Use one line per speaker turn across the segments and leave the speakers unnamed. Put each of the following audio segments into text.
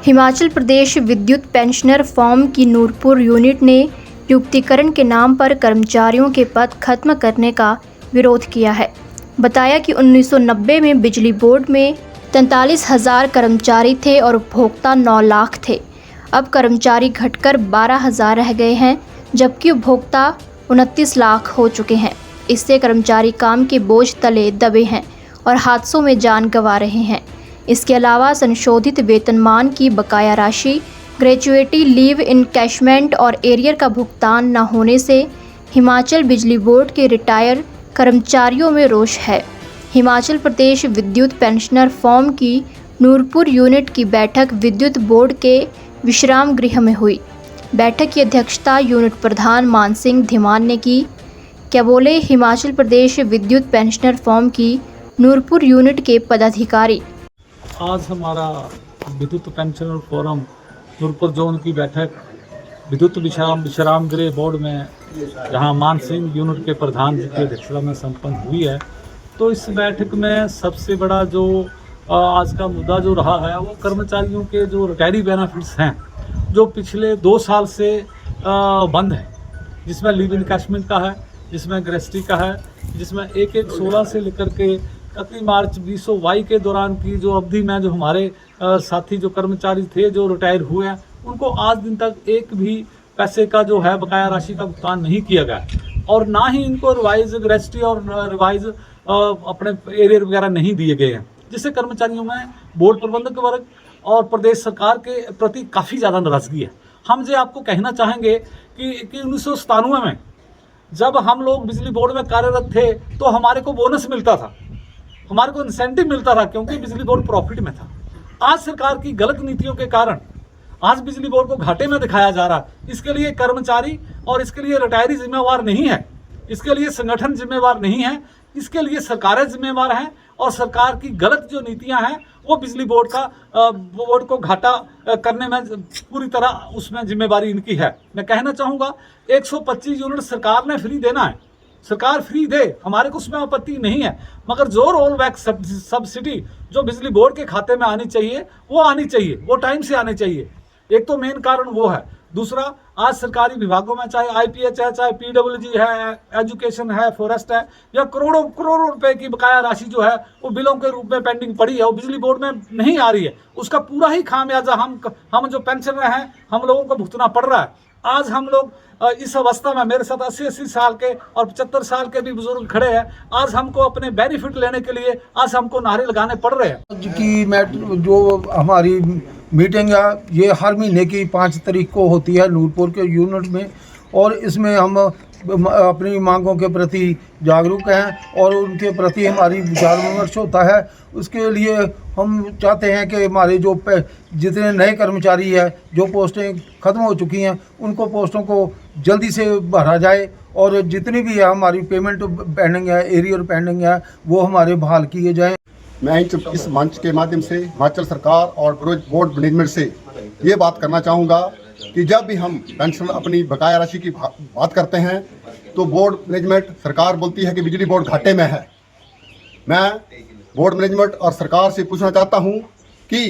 हिमाचल प्रदेश विद्युत pensioner form की Nurpur unit ने युक्तिकरण के नाम पर कर्मचारियों के पद खत्म करने का विरोध किया है। बताया कि 1990 में बिजली बोर्ड में 43,000 कर्मचारी थे और उपभोक्ता 9 लाख थे। अब कर्मचारी घटकर 12,000 रह गए हैं, जबकि उपभोक्ता 29 लाख हो चुके हैं। इससे कर्मचारी काम के बोझ तले दबे हैं और हादसों में जान गंवा रहे हैं। इसके अलावा संशोधित वेतनमान की बकाया राशि, ग्रेच्युइटी, लीव इनकैशमेंट और एरियर का भुगतान न होने से हिमाचल बिजली बोर्ड के रिटायर कर्मचारियों में रोष है। हिमाचल प्रदेश विद्युत पेंशनर फॉर्म की नूरपुर यूनिट की बैठक विद्युत बोर्ड के विश्राम गृह में हुई। बैठक की अध्यक्षता यूनिट प्रधान मान सिंह धीमान ने की। क्या बोले हिमाचल प्रदेश विद्युत पेंशनर फॉर्म की नूरपुर यूनिट के पदाधिकारी।
आज हमारा विद्युत पेंशनर फोरम नूरपुर जोन की बैठक विद्युत विश्राम गृह बोर्ड में, जहां मान सिंह यूनिट के प्रधान जी की अध्यक्षता में संपन्न हुई है। तो इस बैठक में सबसे बड़ा जो आज का मुद्दा जो रहा है वो कर्मचारियों के जो रिटायरी बेनिफिट्स हैं, जो पिछले 2 साल से बंद है, जिसमें लीव इनकैशमेंट का है, जिसमें ग्रेच्युटी का है, जिसमें 1/1/16 से लेकर के 31 मार्च 2022 के दौरान की जो अवधि में जो हमारे साथी जो कर्मचारी थे जो रिटायर हुए हैं, उनको आज दिन तक एक भी पैसे का जो है बकाया राशि का भुगतान नहीं किया गया और ना ही इनको रिवाइज ग्रेच्युटी और रिवाइज अपने एरियर वगैरह नहीं दिए गए हैं, जिससे कर्मचारियों में बोर्ड प्रबंधक वर्ग और प्रदेश सरकार के प्रति काफ़ी ज़्यादा नाराजगी है। हम जो आपको कहना चाहेंगे कि 1997 में जब हम लोग बिजली बोर्ड में कार्यरत थे तो हमारे को बोनस मिलता था, हमारे को इंसेंटिव मिलता था, क्योंकि बिजली बोर्ड प्रॉफिट में था। आज सरकार की गलत नीतियों के कारण आज बिजली बोर्ड को घाटे में दिखाया जा रहा है। इसके लिए कर्मचारी और इसके लिए रिटायरी जिम्मेवार नहीं है, इसके लिए संगठन जिम्मेवार नहीं है, इसके लिए सरकारें जिम्मेवार हैं और सरकार की गलत जो नीतियां हैं वो बिजली बोर्ड को घाटा करने में पूरी तरह उसमें जिम्मेवारी इनकी है। मैं कहना चाहूँगा 125 यूनिट सरकार ने फ्री देना है, सरकार फ्री दे, हमारे को उसमें आपत्ति नहीं है, मगर जो रोल बैक सब्सिडी जो बिजली बोर्ड के खाते में आनी चाहिए वो आनी चाहिए, वो टाइम से आनी चाहिए। एक तो मेन कारण वो है। दूसरा, आज सरकारी विभागों में चाहे IPH है, चाहे PWG है, एजुकेशन है, फॉरेस्ट है, या करोड़ों रुपए की बकाया राशि जो है वो बिलों के रूप में पेंडिंग पड़ी है, वो बिजली बोर्ड में नहीं आ रही है। उसका पूरा ही खामियाजा हम जो पेंशनर हैं हम लोगों को भुगतना पड़ रहा है। आज हम लोग इस अवस्था में, मेरे साथ 80 साल के और 75 साल के भी बुजुर्ग खड़े हैं, आज हमको अपने बेनिफिट लेने के लिए आज हमको नारे लगाने पड़ रहे हैं।
आज की जो हमारी मीटिंग है ये हर महीने की 5 तारीख को होती है नूरपुर के यूनिट में, और इसमें हम अपनी मांगों के प्रति जागरूक हैं और उनके प्रति हमारी विचार विमर्श होता है। उसके लिए हम चाहते हैं कि हमारे जो जितने नए कर्मचारी हैं, जो पोस्टें ख़त्म हो चुकी हैं, उनको पोस्टों को जल्दी से भरा जाए और जितनी भी है हमारी पेमेंट पेंडिंग है, एरियर पेंडिंग है, वो हमारे बहाल किए जाएँ।
मैं इस मंच के माध्यम से हिमाचल सरकार और बोर्ड मैनेजमेंट से ये बात करना चाहूँगा कि जब भी हम पेंशन अपनी बकाया राशि की बात करते हैं तो बोर्ड मैनेजमेंट, सरकार बोलती है कि बिजली बोर्ड घाटे में है। मैं बोर्ड मैनेजमेंट और सरकार से पूछना चाहता हूँ कि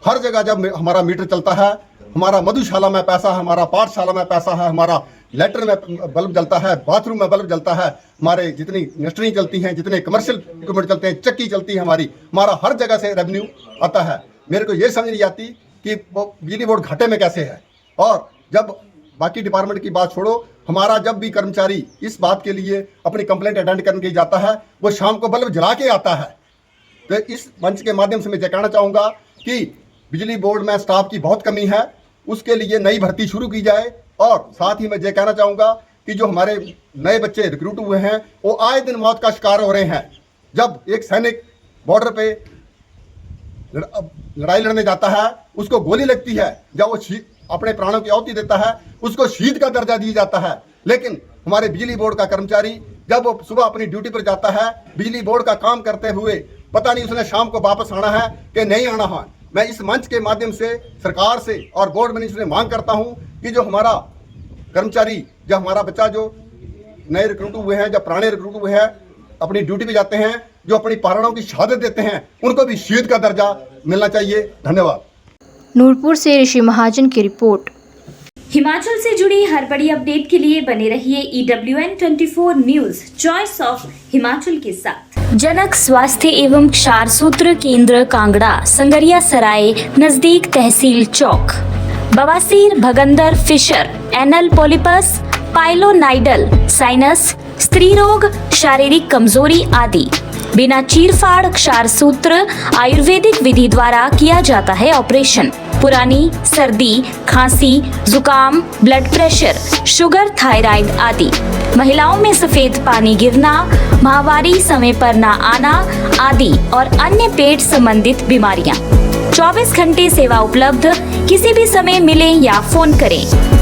हर जगह जब हमारा मीटर चलता है, हमारा मधुशाला में पैसा है, हमारा पाठशाला में पैसा है, हमारा लेटर में बल्ब जलता है, बाथरूम में बल्ब जलता है, हमारे जितनी इंडस्ट्री चलती हैं, जितने कमर्शियल इक्विपमेंट चलते हैं, चक्की चलती है हमारा हर जगह से रेवेन्यू आता है। मेरे को ये समझ नहीं आती कि बिजली बोर्ड घाटे में कैसे है। और जब बाकी डिपार्टमेंट की बात छोड़ो, हमारा जब भी कर्मचारी इस बात के लिए अपनी कंप्लेंट अटेंड करने के लिए जाता है, वो शाम को बल्ब जला के आता है। तो इस मंच के माध्यम से मैं कहना चाहूँगा कि बिजली बोर्ड में स्टाफ की बहुत कमी है, उसके लिए नई भर्ती शुरू की जाए। और साथ ही मैं ये कहना चाहूँगा कि जो हमारे नए बच्चे रिक्रूट हुए हैं वो आए दिन मौत का शिकार हो रहे हैं। जब एक सैनिक बॉर्डर पे लड़ाई लड़ने जाता है, उसको गोली लगती है, जब वो अपने प्राणों की आहुति देता है, उसको शहीद का दर्जा दिया जाता है। लेकिन हमारे बिजली बोर्ड का कर्मचारी जब वो सुबह अपनी ड्यूटी पर जाता है, बिजली बोर्ड का काम करते हुए पता नहीं उसने शाम को वापस आना है कि नहीं आना है। मैं इस मंच के माध्यम से सरकार से और बोर्ड मैनेजमेंट से मांग करता हूं कि जो हमारा कर्मचारी, जब हमारा बच्चा जो नए रिक्रूट हुए हैं, जब पुराने रिक्रूट हुए हैं, अपनी ड्यूटी पे जाते हैं, जो अपनी प्राणों की शहादत देते हैं, उनको भी शहीद का दर्जा मिलना चाहिए। धन्यवाद।
नूरपुर से ऋषि महाजन की रिपोर्ट।
हिमाचल से जुड़ी हर बड़ी अपडेट के लिए बने रहिए EWN 24 news choice of Himachal के साथ। जनक स्वास्थ्य एवं क्षार सूत्र केंद्र कांगड़ा, संगरिया सराय नजदीक तहसील चौक। बवासीर, भगंदर, Fisher, anal polypous, pilonidal, sinus, स्त्री रोग, शारीरिक कमजोरी आदि बिना चीरफाड़ क्षार सूत्र आयुर्वेदिक विधि द्वारा किया जाता है ऑपरेशन। पुरानी सर्दी, खांसी, जुकाम, ब्लड प्रेशर, शुगर, थायराइड आदि। महिलाओं में सफेद पानी गिरना, माहवारी समय पर ना आना आदि और अन्य पेट संबंधित बीमारियां। 24 घंटे सेवा उपलब्ध, किसी भी समय मिलें या फोन करें।